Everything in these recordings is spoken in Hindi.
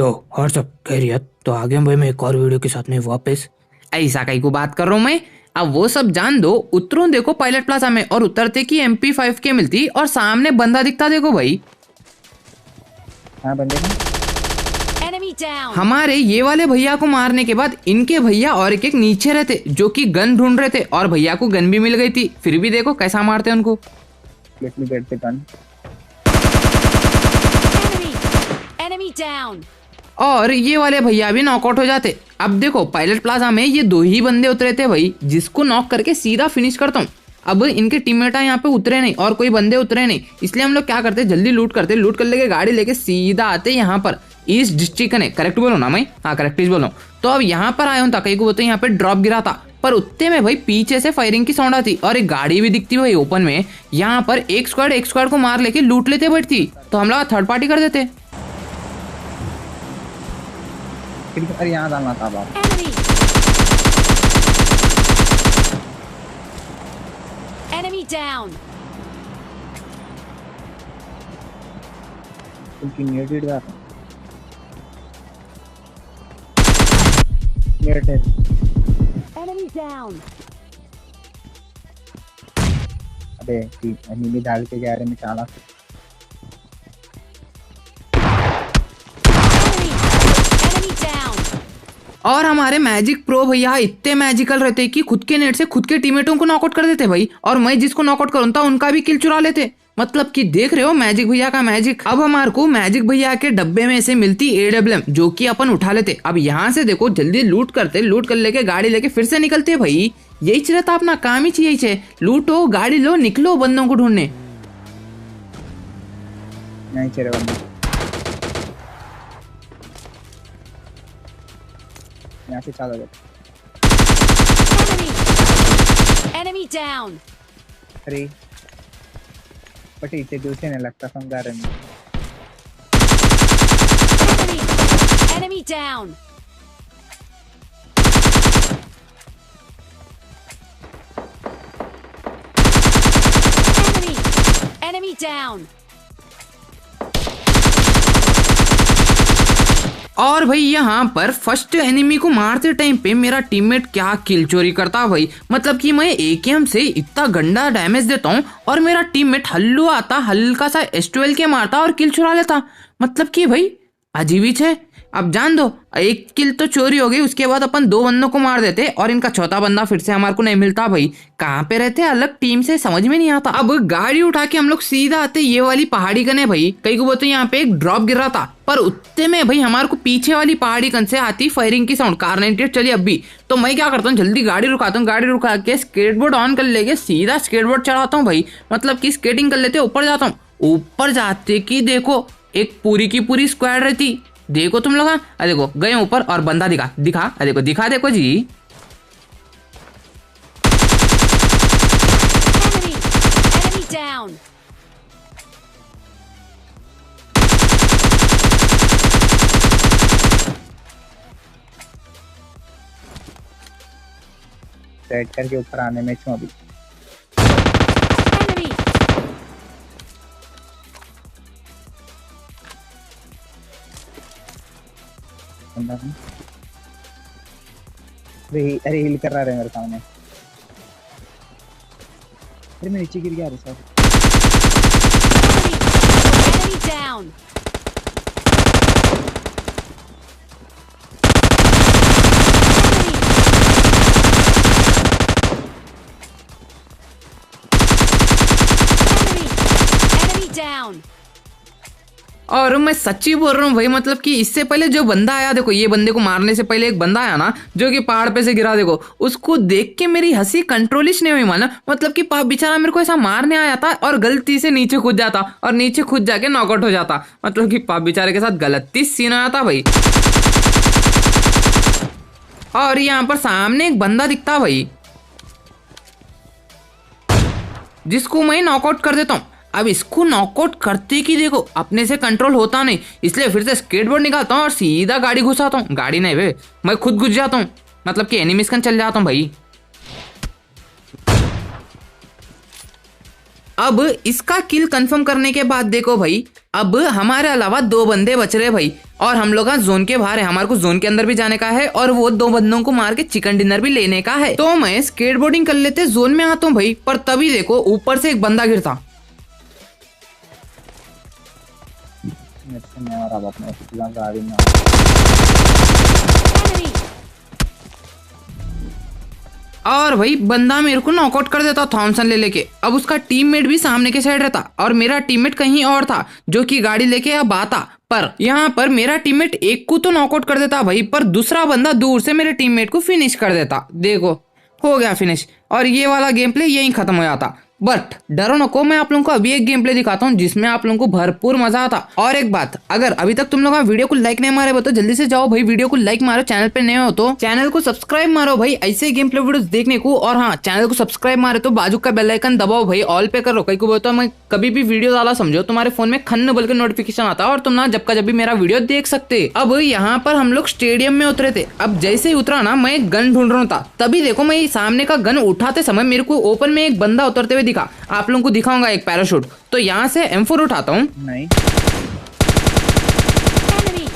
तो और सब खैरियत। तो आगे भाई मैं एक और वीडियो के साथ में वापस। ऐसा कहीं को बात कर रहा हूँ मैं। अब वो सब जान दो, उतरो देखो पायलट प्लाजा में और उतरते की MP5 के मिलती और सामने बंदा दिखता देखो भाई। हाँ बंदे ने हमारे ये वाले भैया को मारने के बाद इनके भैया और एक नीचे रहते जो कि गन ढूंढ रहे थे और भैया को गन भी मिल गई थी। फिर भी देखो कैसा मारते उनको। Let me get the gun. और ये वाले भैया भी नॉकआउट हो जाते। अब देखो पायलट प्लाजा में ये 2 ही बंदे उतरे थे भाई, जिसको नॉक करके सीधा फिनिश करता हूँ। अब इनके टीममेट यहाँ पे उतरे नहीं और कोई बंदे उतरे नहीं, इसलिए हम लोग क्या करते जल्दी लूट करते, लूट कर लेके गाड़ी लेके सीधा आते यहाँ पर ईस्ट डिस्ट्रिक्ट ने। करेक्ट बोलो ना मैं? हाँ करेक्ट बोल रहा हूँ। तो अब यहाँ पर आया हूँ ताकि को यहाँ पे ड्रॉप गिरा था, पर उतने में भाई पीछे से फायरिंग की साउंड आती और एक गाड़ी भी दिखती भाई ओपन में। यहाँ पर एक स्क्वाड को मार लेके लूट लेते बैठती, तो हम लोग थर्ड पार्टी कर देते। अरे यहाँ डालना था बाप। Enemy down. उनकी नेटेड था। नेटेड। Enemy down. अबे एनिमी डाल के जा रहे हैं चाला। Enemy down. और हमारे मैजिक प्रो भैया इतने मैजिकल रहते कि खुद के नेट से खुद के टीममेटों को नॉकआउट कर देते भाई, और मैं जिसको नॉकआउट करूँ था उनका भी किल चुरा लेते। मतलब कि देख रहे हो मैजिक भैया का मैजिक। अब हमारे को मैजिक भैया के डब्बे में से मिलती AWM जो कि अपन उठा लेते। अब यहाँ से देखो जल्दी लूट करते, लूट कर लेके गाड़ी लेके फिर से निकलते भाई। यही रहता अपना काम ही चाहिए, लूटो गाड़ी लो निकलो बंदों को ढूंढने। नहीं चले बंदे यहाँ से चाला जाता। Enemy down. अरे बट इसे दूसरे ने लगता समझा रहे हैं। Enemy down. Enemy down. और भाई यहाँ पर फर्स्ट एनिमी को मारते टाइम पे मेरा टीममेट क्या किल चोरी करता भाई। मतलब कि मैं AKM से इतना गंदा डैमेज देता हूँ और मेरा टीममेट हल्लू आता हल्का सा S12 के मारता और किल चुरा लेता। मतलब कि भाई अजीब ही है। अब जान दो एक किल तो चोरी हो गई, उसके बाद अपन 2 बंदों को मार देते और इनका चौथा बंदा फिर से हमारे को नहीं मिलता भाई। कहाँ पे रहते अलग टीम से समझ में नहीं आता। अब गाड़ी उठा के हम लोग सीधा आते ये वाली पहाड़ी कने भाई। कई को बोलते यहाँ पे एक ड्रॉप गिर रहा था, पर उतने में भाई हमारे को पीछे वाली पहाड़ी कन से आती फायरिंग की साउंड। कार 98 चली अब भी। तो मैं क्या करता हूँ जल्दी गाड़ी रुकाता हूँ, गाड़ी रुका के स्केटबोर्ड ऑन कर लेके सीधा स्केटबोर्ड चढ़ाता हूँ भाई। मतलब की स्केटिंग कर लेते ऊपर जाता हूँ। ऊपर जाते की देखो एक पूरी की पूरी स्क्वाड रहती। देखो तुम लोग, अरे देखो गए ऊपर और बंदा दिखा अरे देखो देखो जी। Enemy down. सेट करके ऊपर आने में क्यों अभी? Enemy. अरे हिल कर रहा है मेरे सामने। अरे मैं नीचे गिर गया। अरे sir Enemy down. Enemy down. और मैं सच्ची बोल रहा हूँ भाई। मतलब कि इससे पहले जो बंदा आया देखो, ये बंदे को मारने से पहले एक बंदा आया ना जो कि पहाड़ पे से गिरा, देखो उसको देख के मेरी हंसी कंट्रोल ही नहीं हुई माना। मतलब कि बेचारा मेरे को ऐसा मारने आया था और गलती से नीचे कूद जाता और नीचे कूद जाके नॉकआउट हो जाता। मतलब कि बेचारे के साथ गलती सीन आया था भाई। और यहाँ पर सामने एक बंदा दिखता भाई जिसको मैं नॉकआउट कर देता हूँ। अब इसको नॉकआउट करते कि देखो अपने से कंट्रोल होता नहीं, इसलिए फिर से स्केटबोर्ड निकालता हूँ और सीधा गाड़ी घुसाता हूँ। गाड़ी नहीं भाई मैं खुद घुस जाता हूँ। मतलब कि एनिमीज कन चल जाता हूँ भाई। अब इसका किल कंफर्म करने के बाद देखो भाई, अब हमारे अलावा 2 बंदे बच रहे भाई, और हम लोग जोन के बाहर है, हमारे को जोन के अंदर भी जाने का है और वो 2 बंदों को मार के चिकन डिनर भी लेने का है। तो मैं स्केटबोर्डिंग कर लेते जोन में आता हूँ भाई, पर तभी देखो ऊपर से एक बंदा गिरता। Enemy! और भाई बंदा मेरे को नॉकआउट कर देता थॉमसन ले लेके। अब उसका टीममेट भी सामने के साइड रहता और मेरा टीममेट कहीं और था जो कि गाड़ी लेके अब आता, पर यहाँ पर मेरा टीममेट एक को तो नॉकआउट कर देता भाई, पर दूसरा बंदा दूर से मेरे टीममेट को फिनिश कर देता। देखो हो गया फिनिश, और ये वाला गेम प्ले यहीं खत्म हो जाता। बट डरो नको, मैं आप लोगों को अभी एक गेम प्ले दिखाता हूँ जिसमें आप लोगों को भरपूर मजा आता। और एक बात, अगर अभी तक तुम लोग वीडियो को लाइक नहीं मारे हो तो जल्दी से जाओ भाई, वीडियो को लाइक मारो, चैनल पे नए हो तो चैनल को सब्सक्राइब मारो भाई ऐसे गेम प्ले वीडियोस देखने को। और हाँ, चैनल को सब्सक्राइब मारे तो बाजू का बेल आइकन दबाओ भाई, ऑल पे करो। कहीं को बोलता मैं कभी भी वीडियो डाला समझो तुम्हारे फोन में खन्न बोल के नोटिफिकेशन आता और तुम ना जब का जब भी मेरा वीडियो देख सकते। अब यहाँ पर हम लोग स्टेडियम में उतरे थे। अब जैसे ही उतरा ना, मैं गन ढूंढ रहा था, तभी देखो मैं सामने का गन उठाते समय मेरे को ओपन में एक बंदा उतरते हुए दिखा। आप लोगों को दिखाऊंगा एक पैराशूट। तो यहाँ से M4 उठाता हूँ। नहीं Enemy!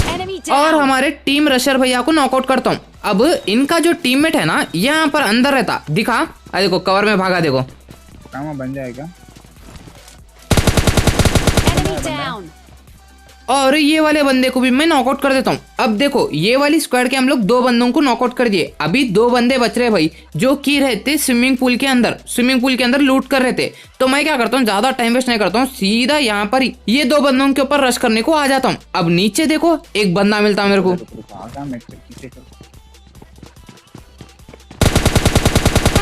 Enemy और down! हमारे टीम रशर भैया को नॉकआउट करता हूँ। अब इनका जो टीममेट है ना, यहाँ पर अंदर रहता दिखा, देखो कवर में भागा, देखो काम बन जाएगा। Enemy down! और ये वाले बंदे को भी मैं नॉकआउट कर देता हूँ। अब देखो ये वाली स्क्वाड के हम लोग 2 बंदों को नॉकआउट कर दिए। अभी 2 बंदे बच रहे भाई, जो कि रहते स्विमिंग पूल के अंदर लूट कर रहे थे। तो मैं क्या करता हूँ, ज्यादा टाइम वेस्ट नहीं करता हूँ, सीधा यहाँ पर ये 2 बंदों के ऊपर रश करने को आ जाता हूँ। अब नीचे देखो एक बंदा मिलता है मेरे को।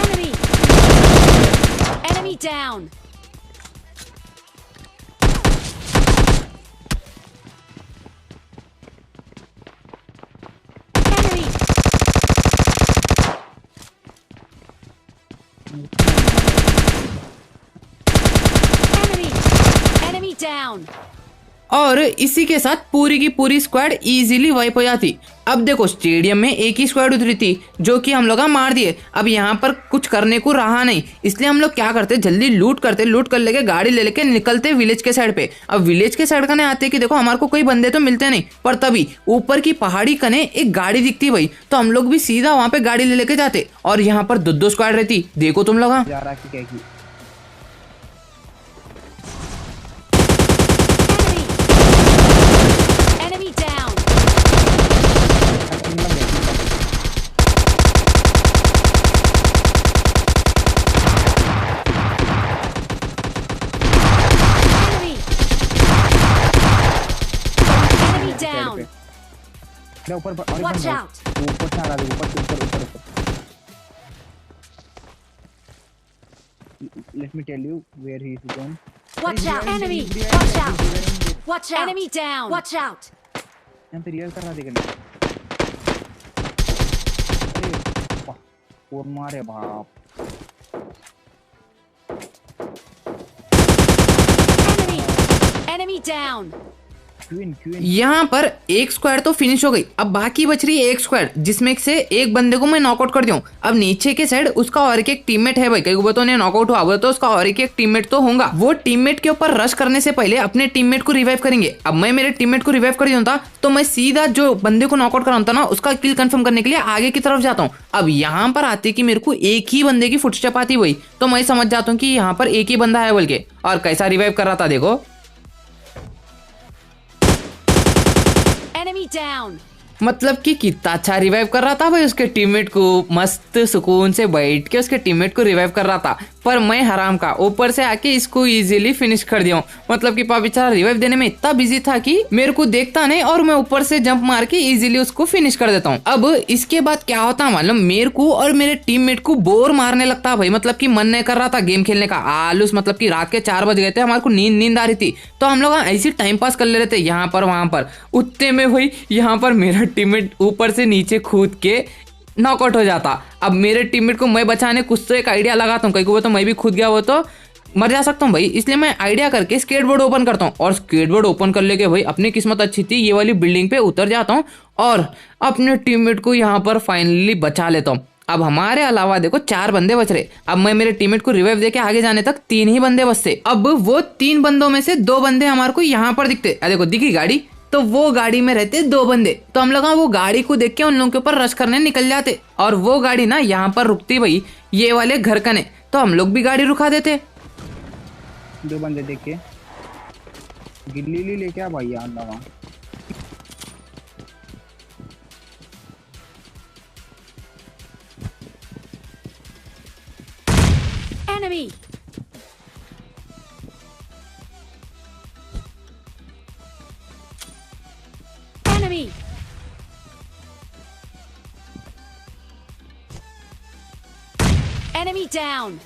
Enemy! Enemy down! Enemy! Enemy! Enemy down! और इसी के साथ पूरी की पूरी स्क्वाड इजीली वाइप हो जाती। अब देखो स्टेडियम में एक ही स्क्वाड उतरी थी जो कि हम लोग मार दिए। अब यहाँ पर कुछ करने को रहा नहीं, इसलिए हम लोग क्या करते, जल्दी लूट कर लेके गाड़ी ले लेके निकलते विलेज के साइड पे। अब विलेज के साइड कने आते कि देखो हमारे को कोई बंदे तो मिलते नहीं, पर तभी ऊपर की पहाड़ी कने एक गाड़ी दिखती भाई। तो हम लोग भी सीधा वहां पे गाड़ी ले लेके जाते और यहाँ पर 2 स्क्वाड रहती। देखो तुम लोग जा रहा कि क्या की Enemy! Enemy down! Enemy! Enemy down! ऊपर Watch out! ऊपर से आ रहा है, ऊपर। Let me tell you where he is going. Watch out! Enemy! Watch out! Watch out! Enemy down! Watch out! यहाँ पे रियल कर रहा देखने। और मारे बाप। Enemy! Enemy down! क्वीन यहाँ पर एक स्क्वाड तो फिनिश हो गई। अब बाकी बच रही है एक स्क्वाड, जिसमें से एक बंदे को मैं नॉकआउट कर दूं। अब नीचे के साइड उसका और एक टीममेट है भाई, कई वो तो नॉकआउट हुआ वो तो उसका और एक टीममेट तो होगा। वो टीममेट के ऊपर रश करने से पहले अपने टीममेट को रिवाइव करेंगे। अब मैं मेरे टीममेट को रिवाइव कर दिया था, तो मैं सीधा जो बंदे को नॉकआउट कराना था ना, उसका किल कंफर्म करने के लिए आगे की तरफ जाता हूँ। अब यहाँ पर आते कि मेरे को एक ही बंदे की फुटस्टेप आती हुई, तो मैं समझ जाता हूँ कि यहाँ पर एक ही बंदा है बोल के। और कैसा रिवाइव कर रहा था देखो। Enemy down! मतलब कि कितना अच्छा रिवाइव कर रहा था भाई उसके टीममेट को, मस्त सुकून से बैठ के उसके टीममेट को रिवाइव कर रहा था। पर मैं हराम का ऊपर से आके इसको इजीली फिनिश कर दिया हूँ। मतलब कि बेचारा रिवाइव देने में इतना बिजी था कि मेरे को देखता नहीं और मैं ऊपर से जंप मार के इजीली उसको फिनिश कर देता हूँ। अब इसके बाद क्या होता है मालूम, मेरे को और मेरे टीममेट को बोर मारने लगता भाई। मतलब कि मन नहीं कर रहा था गेम खेलने का, आलूस। मतलब कि रात के 4 बज गए थे, हमारे को नींद आ रही थी, तो हम लोग ऐसी टाइम पास कर ले रहे थे यहाँ पर वहां पर। उतने में भाई यहाँ पर मेरा टीममेट ऊपर से नीचे कूद के नॉकआउट हो जाता। अब मेरे टीममेट को मैं बचाने कुछ तो एक आइडिया लगाता हूँ, कहीं वो तो मैं भी खुद गया वो तो मर जा सकता हूँ भाई। इसलिए मैं आइडिया करके स्केटबोर्ड ओपन करता हूँ, और स्केटबोर्ड ओपन कर लेके भाई अपनी किस्मत अच्छी थी, ये वाली बिल्डिंग पे उतर जाता हूँ और अपने टीममेट को यहाँ पर फाइनली बचा लेता हूँ। अब हमारे अलावा देखो 4 बंदे बच रहे। अब मैं मेरे टीममेट को रिवाइव देके आगे जाने तक 3 ही बंदे बचते। अब वो 3 बंदों में से 2 बंदे हमारे को यहाँ पर दिखते। देखो दिखी गाड़ी, तो वो गाड़ी में रहते 2 बंदे। तो हम लोग वो गाड़ी को देख के उन लोगों के ऊपर रश करने निकल जाते और वो गाड़ी ना यहाँ पर रुकती भाई ये वाले घर कने, तो हम लोग भी गाड़ी रुका देते। 2 बंदे देख के गिल्ली ले क्या भाई यार लगा। Enemy. Enemy. Enemy down.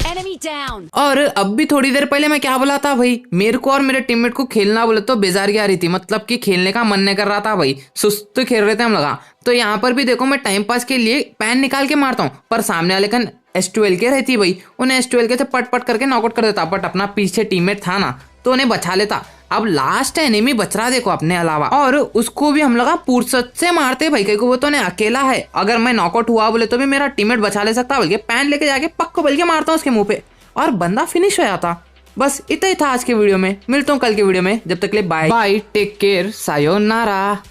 Enemy down. और अब भी थोड़ी देर पहले मैं क्या बोला था भाई, मेरे को और मेरे टीममेट को खेलना बोले तो बेजारी आ रही थी, मतलब कि खेलने का मन नहीं कर रहा था भाई, सुस्त खेल रहे थे हम लोग। तो यहाँ पर भी देखो मैं टाइम पास के लिए पैन निकाल के मारता हूँ, पर सामने वाले का S12 के रहती भाई, उन्हें S12 के से पट पट करके नॉकआउट कर देता, बट अपना पीछे टीममेट था ना तो उन्हें बचा लेता। अब लास्ट एनिमी बच रहा देखो अपने अलावा, और उसको भी हम लोग फुर्सत से मारते भाई, क्योंकि वो तो नहीं अकेला है। अगर मैं नॉकआउट हुआ बोले तो भी मेरा टीममेट बचा ले सकता, बल्कि पैन लेके जाके पक्को बल्कि मारता हूँ उसके मुंह पे और बंदा फिनिश हो जाता। बस इतना ही था आज के वीडियो में, मिलता हूँ कल के वीडियो में, जब तक के लिए bye bye, take care, sayonara.